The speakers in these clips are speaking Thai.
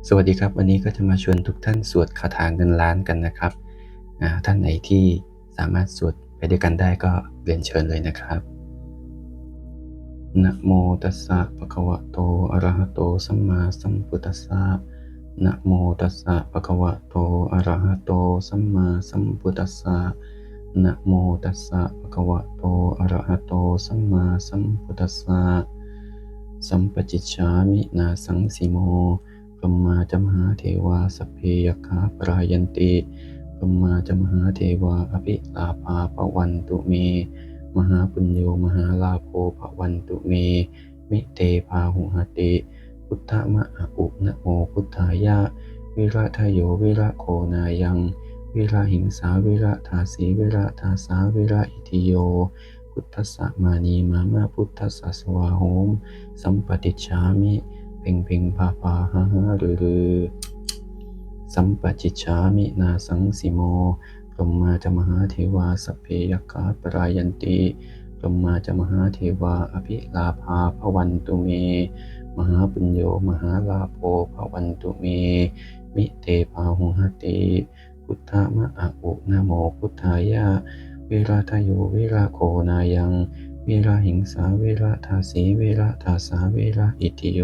สวัสดีครับวันนี้ก็จะมาชวนทุกท่านสวดคาถาเงินล้านกันนะครับท่านไหนที่สามารถสวดไปด้วยกันได้ก็เรียนเชิญเลยนะครับนะโมตัสสะภะคะวะโตอะระหะโตสัมมาสัมพุทธัสสะนะโมตัสสะภะคะวะโตอะระหะโตสัมมาสัมพุทธัสสะนะโมตัสสะภะคะวะโตอะระหะโตสัมมาสัมพุทธัสสะสัมปจิจฉามินาสังสีโมพรหมาจมหาเทวาสัพเพยคาปรายันติพรหมาจมหาเทวาอภิลาภาภวันตุเมมหาปุญโญมหาลาโภภวันตุเมมิเตภาหุหติพุทธมะอะอุนะโมพุทธายะวิระทโยวิระโคนายังวิระหิงสาวิระทาสีวิระทาสาวิระอิทิโยพุทธัสสะมานีมามาพุทธัสสะสวาโหมสัมปติชามิเพ่งเพ่งพาพาหาหารือสัมปจิชามินาสังสีโมพรหมาจมหาเทวาสัพเพยคาปรายันติพรหมาจมหาเทวาอภิลาภาภวันตุเมมหาปุญโญมหาลาโภภวันตุเมมิเตภาหุหติพุทธมะอะอุนะโมพุทธายะวิราทโยวิราโคนายังวิราหิงสาวิราทาสีวิราทาสาวิราอิติโย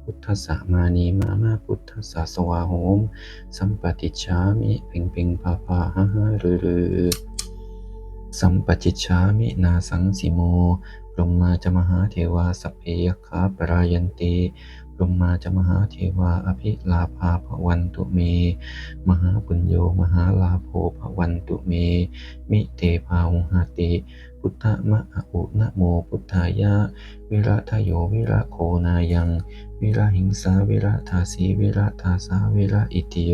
พุทธัสสะมานีมามาพุทธัสสะสวาโหมสัมปติชามิเพ่งเพ่งพาพาหาหารือสัมปจิชามินาสังสีโมพรหมาจมหาเทวาสัพเพยคาปรายันติพรหมาจมหาเทวาอภิลาภาภวันตุเมมหาปุญโญมหาลาโภภวันตุเมมิเตภาหุหติพุทธมะอะอุนะโมพุทธายะวิระทโยวิระโคนายังวิระหิงสาวิระทาสีวิระทาสาวิระอิติโย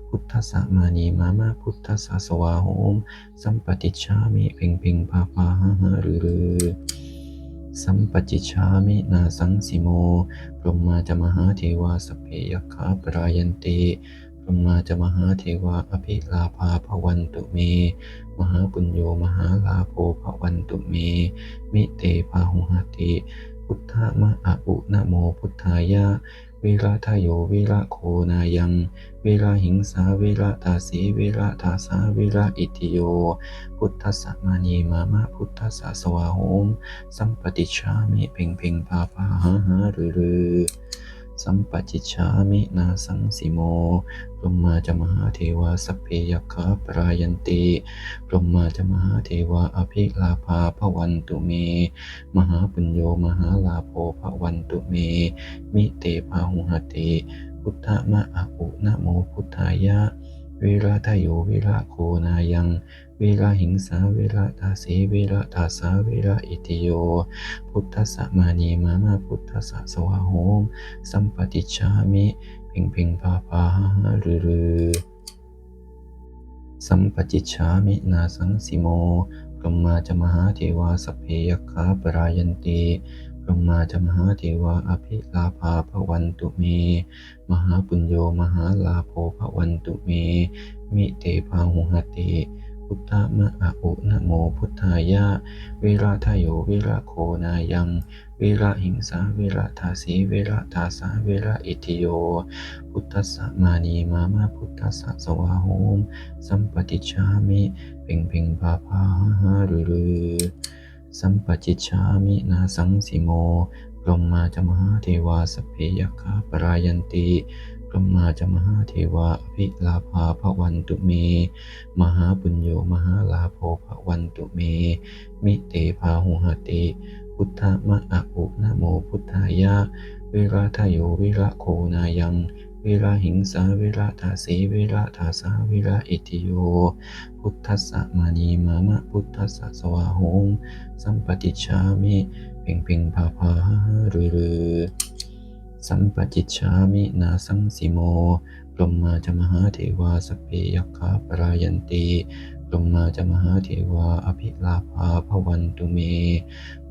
พุทธัสสะมานีมามาพุทธัสสะสวาโหมสัมปติชามิเพ่งเพ่งพาพาหาหารือสัมปจิชามินาสังสีโมพรหมาจมหาเทวาสัพเพยคาปรายันติพรหมาจมหาเทวาอภิลาภาภวันตุเมมหาปุญโญมหาลาโภภวันตุเมมิเตภาหุหติพุทธมะอะอุนะโมพุทธายะวิราทโยวิระโคนายังวิราหิงสาวิระทาสีวิระทาสาวิระอิติโยพุทธัสสะมานีมามาพุทธัสสะสวาโหมสัมปติชามิเพ่งเพ่งพาพาหาหารือสัมปจิชามินาสังสีโมพรหมาจมหาเทวาสัพเพยคาปรายันติพรหมาจมหาเทวาอภิลาภาภวันตุเมมหาปุญโญมหาลาโภภวันตุเมมิเตภาหุหติพุทธมะอะอุนะโมพุทธายะวิราทโยวิระโคนายังวิราหิงสาวิระทาสีวิระทาสาวิระอิติโยพุทธัสสะมานีมามาพุทธัสสะสวาโหมสัมปติชามิเพ่งเพ่งพาพาหารือสัมปจิชามินาสังสีโมพรหมาจมหาเทวาสัพเพยคาปรายันติพรหมาจมหาเทวาอภิลาภาภวันตุเมมหาปุญโญมหาลาโภภวันตุเมมิเตภาหุหติพุทธมะอะอุนะโมพุทธายะวิราทโยวิระโคนายังวิระหิงสาวิระทาสีวิระทาสาวิระอิทิโยพุทธัสสะมานีมามาพุทธัสสะสวาโหมสัมปติชามิเพ่งเพ่งพาพาหารือสัมปจิชามินาสังสีโมพรหมาจมหาเทวาสัพเพยคาปรายันติพรหมาจมหาเทวาอภิลาภาภวันตุเมมหาปุญโญมหาลาโภภวันตุเมมิเตภาหุหติพุทธมะอะอุนะโมพุทธายะวิราทโยวิระโคนายังวิราหิงสาวิระทาสีวิระทาสาวิระอิติโยพุทธัสสะมานีมามะพุทธัสสะสวาโหมสัมปติชามิเพ่งเพ่งพาพารือสัมปจิชามินาสังสีโมพรหมาจมหาเทวาสัพเพยคาปรายันติพรหมาจมหาเทวาอภิลาภาภวันตุเม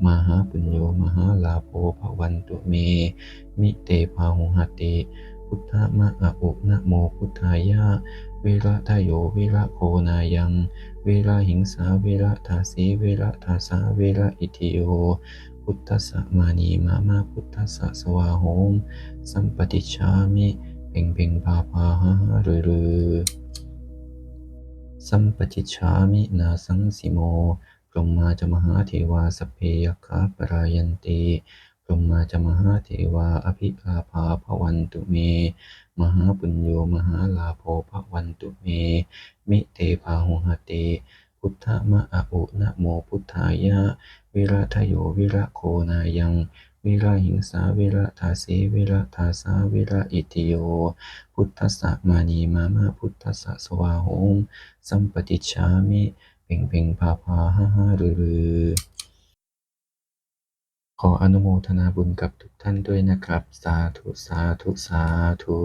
มหาปุญโญมหาลาโภภวันตุเมมิเตภาหุหติพุทธมะอะอุนะโมพุทธายะวิระทโยวิระโคนายังวิระหิงสาวิระทาสีวิระทาสาวิระอิทิโยพุทธัสสะมานีมามาพุทธัสสะสวาโหมสัมปติชามิ เพ่งเพ่งพาพาหารือสัมปจิชฉามินาสังสิโมพรหมาจมหาเทวาสัพเพยัคขาปรายันติพรหมาจมหาเทวาอภิลาภาภวันตุเมมหาปุญโยมหาลาโภภวันตุเมมิเตภาหุหติพุทธมะอะอุนะโมพุทธายะวิรัตโยวิระโคนายังวิระหิงสาวิระทาสีวิระทาสาวิระอิติโยพุทธัสสะมานีมามาพุทธัสสะสวาโหมสัมปติชฉามิเพ่งเพ่งพาพาหาหารือขออนุโมทนาบุญกับทุกท่านด้วยนะครับสาธุสาธุสาธุ